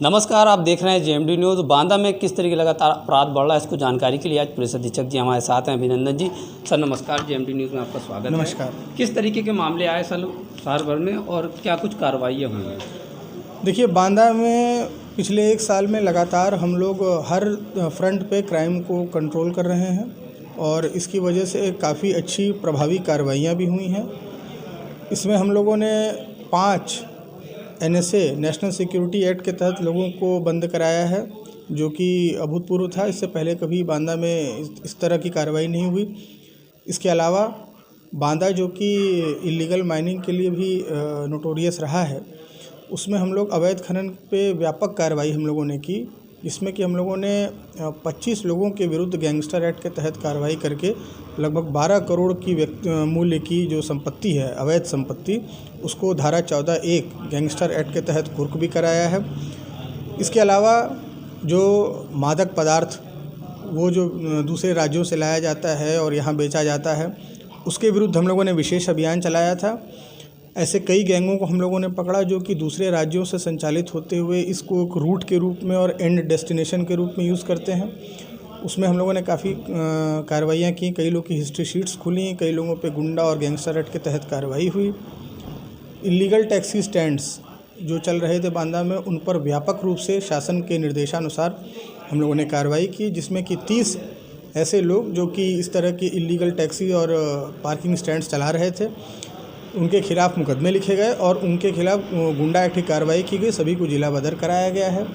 नमस्कार, आप देख रहे हैं जेएमडी न्यूज़। बांदा में किस तरीके लगातार अपराध बढ़ रहा है, इसको जानकारी के लिए आज पुलिस अधीक्षक जी हमारे साथ हैं, अभिनंदन जी। सर नमस्कार, जेएमडी न्यूज़ में आपका स्वागत है। नमस्कार। किस तरीके के मामले आए शहर भर में और क्या कुछ कार्रवाइयाँ हुई हैं? देखिए, बांदा में पिछले 1 साल में लगातार हम लोग हर फ्रंट पे क्राइम को कंट्रोल कर रहे हैं और इसकी वजह से काफ़ी अच्छी प्रभावी कार्रवाइयाँ भी हुई हैं। इसमें हम लोगों ने 5 NSA नेशनल सिक्योरिटी एक्ट के तहत लोगों को बंद कराया है, जो कि अभूतपूर्व था। इससे पहले कभी बांदा में इस तरह की कार्रवाई नहीं हुई। इसके अलावा बांदा, जो कि इलीगल माइनिंग के लिए भी नोटोरियस रहा है, उसमें हम लोग अवैध खनन पे व्यापक कार्रवाई हम लोगों ने की, जिसमें कि हम लोगों ने 25 लोगों के विरुद्ध गैंगस्टर एक्ट के तहत कार्रवाई करके लगभग 12 करोड़ की मूल्य की जो संपत्ति है, अवैध संपत्ति, उसको धारा 14(1) गैंगस्टर एक्ट के तहत कुर्क भी कराया है। इसके अलावा जो मादक पदार्थ वो जो दूसरे राज्यों से लाया जाता है और यहाँ बेचा जाता है, उसके विरुद्ध हम लोगों ने विशेष अभियान चलाया था। ऐसे कई गैंगों को हम लोगों ने पकड़ा जो कि दूसरे राज्यों से संचालित होते हुए इसको एक रूट के रूप में और एंड डेस्टिनेशन के रूप में यूज़ करते हैं। उसमें हम लोगों ने काफ़ी कार्रवाइयाँ की, कई लोगों की हिस्ट्री शीट्स खुली, कई लोगों पे गुंडा और गैंगस्टर एक्ट के तहत कार्रवाई हुई। इलीगल टैक्सी स्टैंड्स जो चल रहे थे बांदा में, उन पर व्यापक रूप से शासन के निर्देशानुसार हम लोगों ने कार्रवाई की, जिसमें कि 30 ऐसे लोग जो कि इस तरह की इलीगल टैक्सी और पार्किंग स्टैंड्स चला रहे थे, उनके खिलाफ़ मुकदमे लिखे गए और उनके खिलाफ़ गुंडा एक्ट की कार्रवाई की गई। सभी को जिला बदर कराया गया है।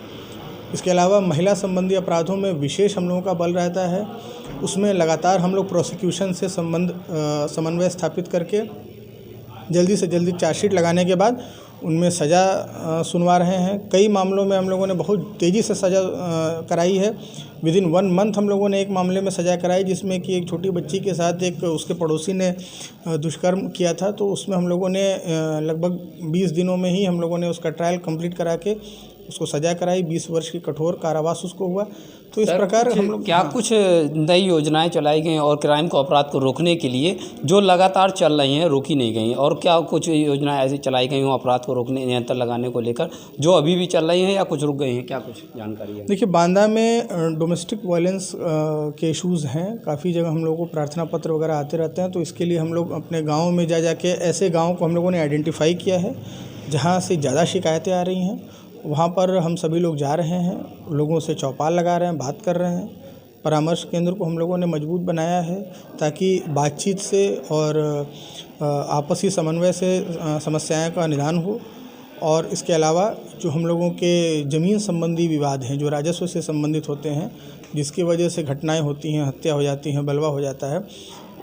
इसके अलावा महिला संबंधी अपराधों में विशेष हम लोगों का बल रहता है। उसमें लगातार हम लोग प्रोसिक्यूशन से समन्वय स्थापित करके जल्दी से जल्दी चार्जशीट लगाने के बाद उनमें सज़ा सुनवा रहे हैं। कई मामलों में हम लोगों ने बहुत तेज़ी से सज़ा कराई है। विदिन 1 मंथ हम लोगों ने एक मामले में सज़ा कराई, जिसमें कि एक छोटी बच्ची के साथ एक उसके पड़ोसी ने दुष्कर्म किया था। तो उसमें हम लोगों ने लगभग 20 दिनों में ही हम लोगों ने उसका ट्रायल कंप्लीट करा के उसको सज़ा कराई। 20 वर्ष की कठोर कारावास उसको हुआ। तो इस प्रकार हम लोग क्या कुछ नई योजनाएं चलाई गई और क्राइम को, अपराध को रोकने के लिए, जो लगातार चल रही हैं, रोकी नहीं गई, और क्या कुछ योजनाएं ऐसी चलाई गई हों अपराध को रोकने, नियंत्रण लगाने को लेकर, जो अभी भी चल रही हैं या कुछ रुक गई हैं? क्या कुछ जानकारी है? देखिए, बांदा में डोमेस्टिक वायलेंस के इशूज़ हैं। काफ़ी जगह हम लोगों को प्रार्थना पत्र वगैरह आते रहते हैं। तो इसके लिए हम लोग अपने गाँव में जा के ऐसे गाँव को हम लोगों ने आइडेंटिफाई किया है जहाँ से ज़्यादा शिकायतें आ रही हैं। वहाँ पर हम सभी लोग जा रहे हैं, लोगों से चौपाल लगा रहे हैं, बात कर रहे हैं। परामर्श केंद्र को हम लोगों ने मजबूत बनाया है ताकि बातचीत से और आपसी समन्वय से समस्याओं का निदान हो। और इसके अलावा जो हम लोगों के ज़मीन संबंधी विवाद हैं, जो राजस्व से संबंधित होते हैं, जिसकी वजह से घटनाएं होती हैं, हत्या हो जाती हैं, बलवा हो जाता है,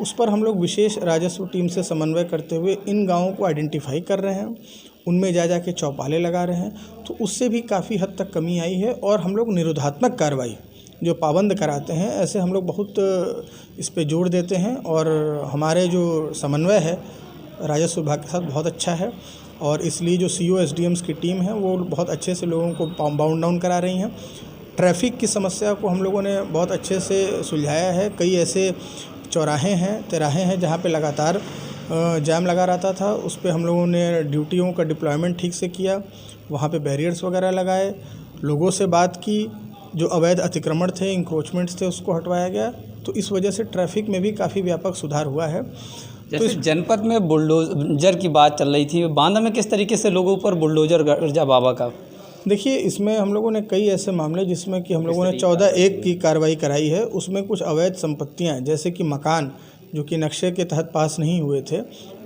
उस पर हम लोग विशेष राजस्व टीम से समन्वय करते हुए इन गाँवों को आइडेंटिफाई कर रहे हैं, उनमें जा के चौपालें लगा रहे हैं। तो उससे भी काफ़ी हद तक कमी आई है। और हम लोग निरोधात्मक कार्रवाई जो पाबंद कराते हैं, ऐसे हम लोग बहुत इस पे जोर देते हैं। और हमारे जो समन्वय है राजस्व विभाग के साथ बहुत अच्छा है, और इसलिए जो CO SDMs की टीम है वो बहुत अच्छे से लोगों को बाउंड डाउन करा रही हैं। ट्रैफिक की समस्या को हम लोगों ने बहुत अच्छे से सुलझाया है। कई ऐसे चौराहे हैं, तिराहे हैं जहाँ पे लगातार जाम लगा रहता था, उस पे हम लोगों ने ड्यूटियों का डिप्लॉयमेंट ठीक से किया, वहाँ पे बैरियर्स वगैरह लगाए, लोगों से बात की, जो अवैध अतिक्रमण थे, इंक्रोचमेंट्स थे, उसको हटवाया गया। तो इस वजह से ट्रैफिक में भी काफ़ी व्यापक सुधार हुआ है। जैसे जनपद में बुलडोजर की बात चल रही थी, बांदा में किस तरीके से लोगों पर बुलडोजर गर्जा बाबा का? देखिए, इसमें हम लोगों ने कई ऐसे मामले जिसमें कि हम लोगों ने 14(1) की कार्रवाई कराई है। उसमें कुछ अवैध संपत्तियाँ, जैसे कि मकान जो कि नक्शे के तहत पास नहीं हुए थे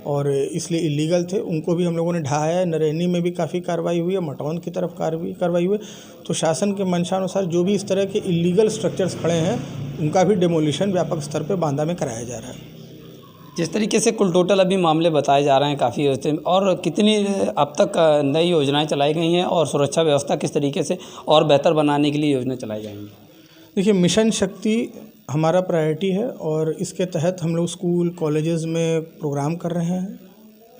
और इसलिए इलीगल थे, उनको भी हम लोगों ने ढहाया है। नरैनी में भी काफ़ी कार्रवाई हुई है, मटौन की तरफ कार्रवाई हुई है। तो शासन के मंशानुसार जो भी इस तरह के इलीगल स्ट्रक्चर्स खड़े हैं, उनका भी डेमोलिशन व्यापक स्तर पर बांदा में कराया जा रहा है। जिस तरीके से कुल टोटल अभी मामले बताए जा रहे हैं काफ़ी होते हैं, और कितनी अब तक नई योजनाएं चलाई गई हैं और सुरक्षा व्यवस्था किस तरीके से और बेहतर बनाने के लिए योजना चलाई जाएंगी? देखिए, मिशन शक्ति हमारा प्रायोरिटी है और इसके तहत हम लोग स्कूल कॉलेजेस में प्रोग्राम कर रहे हैं।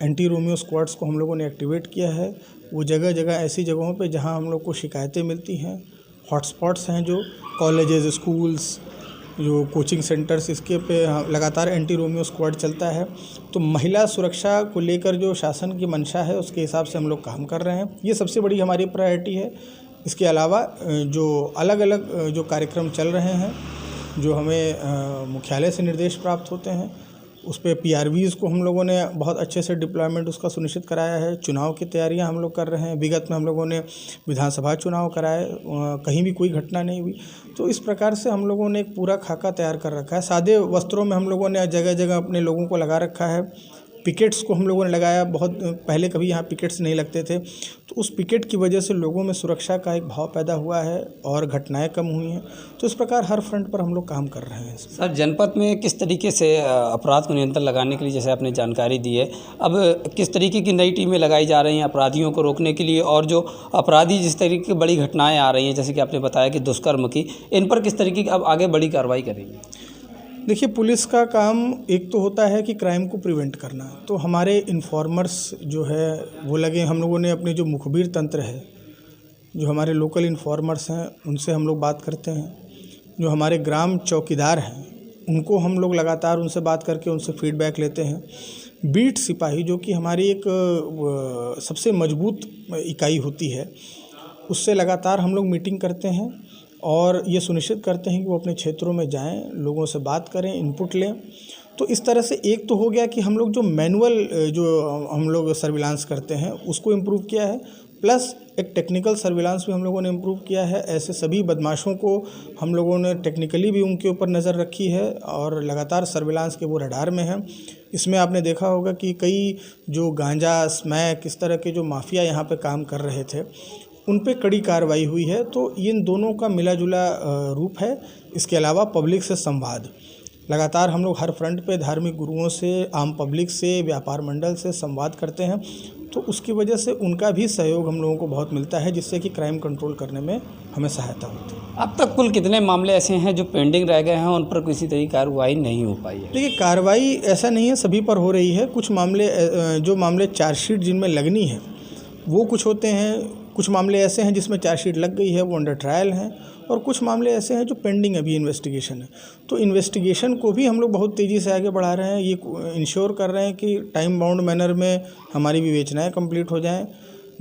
एंटी रोमियो स्क्वाड्स को हम लोगों ने एक्टिवेट किया है। वो जगह जगह ऐसी जगहों पे जहां हम लोग को शिकायतें मिलती हैं, हॉटस्पॉट्स हैं जो कॉलेजेस, स्कूल्स, जो कोचिंग सेंटर्स, इसके पे लगातार एंटी रोमियो स्क्वाड चलता है। तो महिला सुरक्षा को लेकर जो शासन की मंशा है उसके हिसाब से हम लोग काम कर रहे हैं। ये सबसे बड़ी हमारी प्रायोरिटी है इसके अलावा जो अलग अलग जो कार्यक्रम चल रहे हैं, जो हमें मुख्यालय से निर्देश प्राप्त होते हैं, उस पे PRVs को हम लोगों ने बहुत अच्छे से डिप्लॉयमेंट उसका सुनिश्चित कराया है। चुनाव की तैयारियां हम लोग कर रहे हैं। विगत में हम लोगों ने विधानसभा चुनाव कराए, कहीं भी कोई घटना नहीं हुई। तो इस प्रकार से हम लोगों ने एक पूरा खाका तैयार कर रखा है। सादे वस्त्रों में हम लोगों ने जगह जगह अपने लोगों को लगा रखा है। पिकेट्स को हम लोगों ने लगाया, बहुत पहले कभी यहाँ पिकेट्स नहीं लगते थे, तो उस पिकेट की वजह से लोगों में सुरक्षा का एक भाव पैदा हुआ है और घटनाएं कम हुई हैं। तो इस प्रकार हर फ्रंट पर हम लोग काम कर रहे हैं। सर, जनपद में किस तरीके से अपराध को नियंत्रण लगाने के लिए, जैसे आपने जानकारी दी है, अब किस तरीके की नई टीमें लगाई जा रही हैं अपराधियों को रोकने के लिए, और जो अपराधी जिस तरीके की बड़ी घटनाएँ आ रही हैं, जैसे कि आपने बताया कि दुष्कर्म की, इन पर किस तरीके की अब आगे बड़ी कार्रवाई करेंगे? देखिए, पुलिस का काम एक तो होता है कि क्राइम को प्रिवेंट करना, तो हमारे इन्फॉर्मर्स जो है वो लगे। हम लोगों ने अपने जो मुखबिर तंत्र है, जो हमारे लोकल इन्फॉर्मर्स हैं, उनसे हम लोग बात करते हैं। जो हमारे ग्राम चौकीदार हैं, उनको हम लोग लगातार उनसे बात करके उनसे फीडबैक लेते हैं। बीट सिपाही, जो कि हमारी एक सबसे मजबूत इकाई होती है, उससे लगातार हम लोग मीटिंग करते हैं और ये सुनिश्चित करते हैं कि वो अपने क्षेत्रों में जाएं, लोगों से बात करें, इनपुट लें। तो इस तरह से एक तो हो गया कि हम लोग जो मैनुअल जो हम लोग सर्विलांस करते हैं उसको इम्प्रूव किया है, प्लस एक टेक्निकल सर्विलांस भी हम लोगों ने इम्प्रूव किया है। ऐसे सभी बदमाशों को हम लोगों ने टेक्निकली भी उनके ऊपर नज़र रखी है और लगातार सर्विलांस के वो रडार में हैं। इसमें आपने देखा होगा कि कई जो गांजा, स्मैक, इस तरह के जो माफिया यहाँ पे काम कर रहे थे, उन पे कड़ी कार्रवाई हुई है। तो इन दोनों का मिला जुला रूप है। इसके अलावा पब्लिक से संवाद, लगातार हम लोग हर फ्रंट पे धार्मिक गुरुओं से, आम पब्लिक से, व्यापार मंडल से संवाद करते हैं, तो उसकी वजह से उनका भी सहयोग हम लोगों को बहुत मिलता है, जिससे कि क्राइम कंट्रोल करने में हमें सहायता होती है। अब तक कुल कितने मामले ऐसे हैं जो पेंडिंग रह गए हैं, उन पर किसी तरह की कार्रवाई नहीं हो पाई है? देखिए, कार्रवाई ऐसा नहीं है, सभी पर हो रही है। कुछ मामले जो मामले चार्जशीट जिनमें लगनी है वो कुछ होते हैं, कुछ मामले ऐसे हैं जिसमें चार्जशीट लग गई है, वो अंडर ट्रायल हैं, और कुछ मामले ऐसे हैं जो पेंडिंग अभी इन्वेस्टिगेशन है। तो इन्वेस्टिगेशन को भी हम लोग बहुत तेज़ी से आगे बढ़ा रहे हैं। ये इंश्योर कर रहे हैं कि टाइम बाउंड मैनर में हमारी विवेचनाएं कंप्लीट हो जाएं।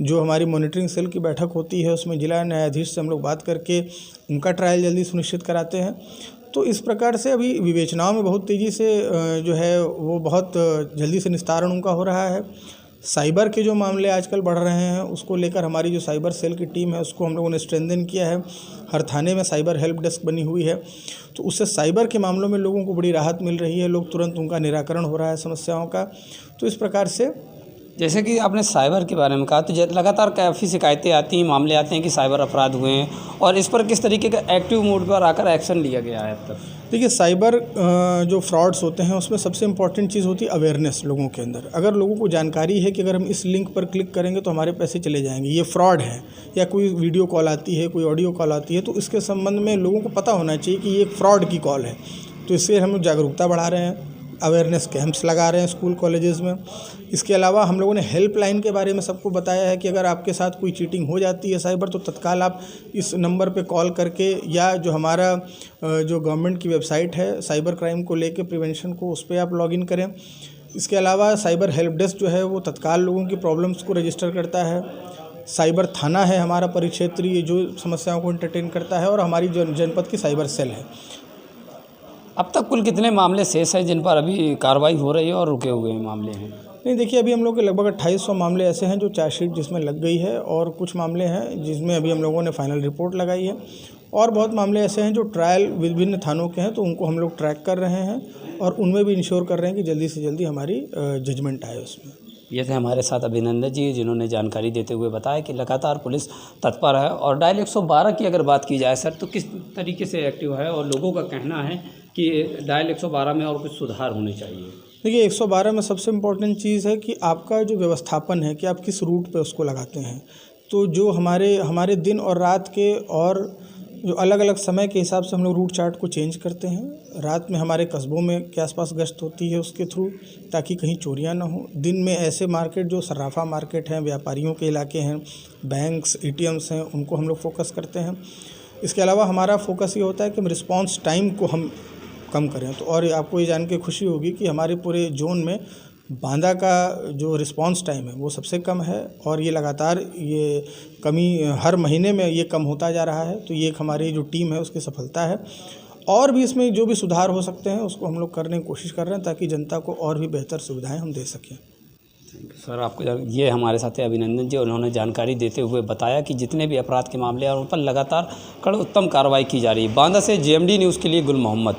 जो हमारी मॉनिटरिंग सेल की बैठक होती है, उसमें जिला न्यायाधीश से हम लोग बात करके उनका ट्रायल जल्दी सुनिश्चित कराते हैं। तो इस प्रकार से अभी विवेचनाओं में बहुत तेज़ी से जो है वो बहुत जल्दी से निस्तारण उनका हो रहा है। साइबर के जो मामले आजकल बढ़ रहे हैं, उसको लेकर हमारी जो साइबर सेल की टीम है उसको हम लोगों ने स्ट्रेंथन किया है। हर थाने में साइबर हेल्प डेस्क बनी हुई है, तो उससे साइबर के मामलों में लोगों को बड़ी राहत मिल रही है। लोग तुरंत उनका निराकरण हो रहा है समस्याओं का। तो इस प्रकार से, जैसे कि आपने साइबर के बारे में कहा, तो लगातार काफ़ी शिकायतें आती हैं, मामले आते हैं कि साइबर अपराध हुए हैं, और इस पर किस तरीके का एक्टिव मोड पर आकर एक्शन लिया गया है अब तक? देखिए, साइबर जो फ्रॉड्स होते हैं उसमें सबसे इम्पॉर्टेंट चीज़ होती है अवेयरनेस लोगों के अंदर। अगर लोगों को जानकारी है कि अगर हम इस लिंक पर क्लिक करेंगे तो हमारे पैसे चले जाएंगे, ये फ्रॉड है, या कोई वीडियो कॉल आती है, कोई ऑडियो कॉल आती है, तो इसके संबंध में लोगों को पता होना चाहिए कि ये एक फ्रॉड की कॉल है। तो इससे हम लोग जागरूकता बढ़ा रहे हैं, अवेयरनेस कैंप्स लगा रहे हैं स्कूल कॉलेजेस में। इसके अलावा हम लोगों ने हेल्पलाइन के बारे में सबको बताया है कि अगर आपके साथ कोई चीटिंग हो जाती है साइबर, तो तत्काल आप इस नंबर पे कॉल करके, या जो हमारा जो गवर्नमेंट की वेबसाइट है साइबर क्राइम को लेके प्रिवेंशन को, उस पर आप लॉगिन करें। इसके अलावा साइबर हेल्प डेस्क जो है वो तत्काल लोगों की प्रॉब्लम्स को रजिस्टर करता है। साइबर थाना है हमारा परिक्षेत्रीय, जो समस्याओं को एंटरटेन करता है, और हमारी जनपद की साइबर सेल है। अब तक कुल कितने मामले शेष हैं जिन पर अभी कार्रवाई हो रही है और रुके हुए मामले हैं? नहीं, देखिए, अभी हम लोग के लगभग 2800 मामले ऐसे हैं जो चार्जशीट जिसमें लग गई है, और कुछ मामले हैं जिसमें अभी हम लोगों ने फाइनल रिपोर्ट लगाई है, और बहुत मामले ऐसे हैं जो ट्रायल विभिन्न थानों के हैं, तो उनको हम लोग ट्रैक कर रहे हैं और उनमें भी इंश्योर कर रहे हैं कि जल्दी से जल्दी हमारी जजमेंट आए उसमें। ये थे हमारे साथ अभिनंदन जी, जिन्होंने जानकारी देते हुए बताया कि लगातार पुलिस तत्पर है। और डायल 112 की अगर बात की जाए सर, तो किस तरीके से एक्टिव है, और लोगों का कहना है कि डायल 112 में और कुछ सुधार होने चाहिए? देखिए, 112 में सबसे इम्पोर्टेंट चीज़ है कि आपका जो व्यवस्थापन है कि आप किस रूट पे उसको लगाते हैं। तो जो हमारे दिन और रात के, और जो अलग अलग समय के हिसाब से हम लोग रूट चार्ट को चेंज करते हैं। रात में हमारे कस्बों में के आसपास गश्त होती है उसके थ्रू, ताकि कहीं चोरियां ना हो। दिन में ऐसे मार्केट जो सर्राफा मार्केट हैं, व्यापारियों के इलाके हैं, बैंक्स, ATMs हैं, उनको हम लोग फोकस करते हैं। इसके अलावा हमारा फोकस ये होता है कि हम रिस्पॉन्स टाइम को हम कम करें। तो और आपको ये जान के खुशी होगी कि हमारे पूरे जोन में बांदा का जो रिस्पांस टाइम है वो सबसे कम है और ये लगातार ये कमी हर महीने में ये कम होता जा रहा है। तो ये एक हमारी जो टीम है उसकी सफलता है और भी इसमें जो भी सुधार हो सकते हैं उसको हम लोग करने की कोशिश कर रहे हैं ताकि जनता को और भी बेहतर सुविधाएं हम दे सकें। सर आपको ये हमारे साथ है अभिनंदन जी, उन्होंने जानकारी देते हुए बताया कि जितने भी अपराध के मामले हैं उन पर लगातार कड़ी उत्तम कार्रवाई की जा रही है। बांदा से JMD न्यूज़ के लिए गुल मोहम्मद।